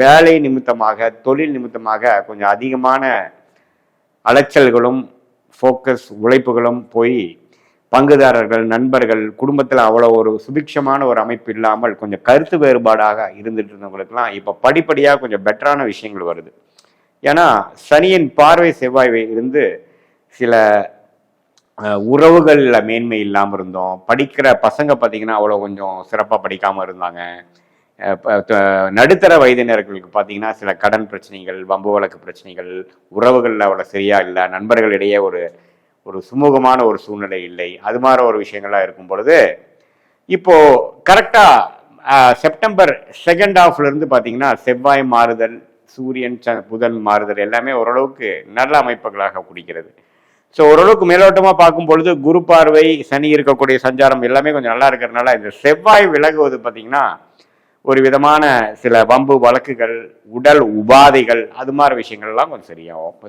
வேலை நிமித்தமாக தொழில் நிமித்தமாக கொஞ்சம் அதிகமான அலைச்சல்களும் ஃபோக்கஸ் உழைப்புகளும் போய் பங்குதாரர்கள் நண்பர்கள் குடும்பத்தில் அவ்வளோ ஒரு சுபிக்ஷமான ஒரு அமைப்பு இல்லாமல் கொஞ்சம் கருத்து வேறுபாடாக இருந்துட்டு இருந்தவங்களுக்குலாம் இப்போ படிப்படியாக கொஞ்சம் பெட்டரான விஷயங்கள் வருது. ஏன்னா சனியின் பார்வை செவ்வாய் இருந்து சில உறவுகளில் மேன்மை இல்லாமல் இருந்தோம். படிக்கிற பசங்க பார்த்தீங்கன்னா அவ்வளோ கொஞ்சம் சிறப்பாக படிக்காமல் இருந்தாங்க. நடுத்தர வயதினர்களுக்கு பார்த்தீங்கன்னா சில கடன் பிரச்சனைகள், வம்பு வழக்கு பிரச்சனைகள், உறவுகளில் அவ்வளோ சரியா இல்லை, நண்பர்களிடையே ஒரு ஒரு சுமூகமான ஒரு சூழ்நிலை இல்லை, அது மாதிரி ஒரு விஷயங்கள்லாம் இருக்கும் பொழுது இப்போ கரெக்டாக செப்டம்பர் செகண்ட் ஹாஃப்ல இருந்து பார்த்தீங்கன்னா செவ்வாய் மாறுதல், சூரியன் புதன் மாறுதல் எல்லாமே ஓரளவுக்கு நல்ல அமைப்புகளாக குடிக்கிறது. ஸோ ஓரளவுக்கு மேலோட்டமாக பார்க்கும் பொழுது குரு பார்வை சனி இருக்கக்கூடிய சஞ்சாரம் எல்லாமே கொஞ்சம் நல்லா இருக்கிறதுனால இந்த செவ்வாய் விலகுவது பார்த்தீங்கன்னா ஒரு விதமான சில வம்பு வழக்குகள், உடல் உபாதைகள், அது மாதிரி விஷயங்கள்லாம் கொஞ்சம் சரியாகும். இப்போ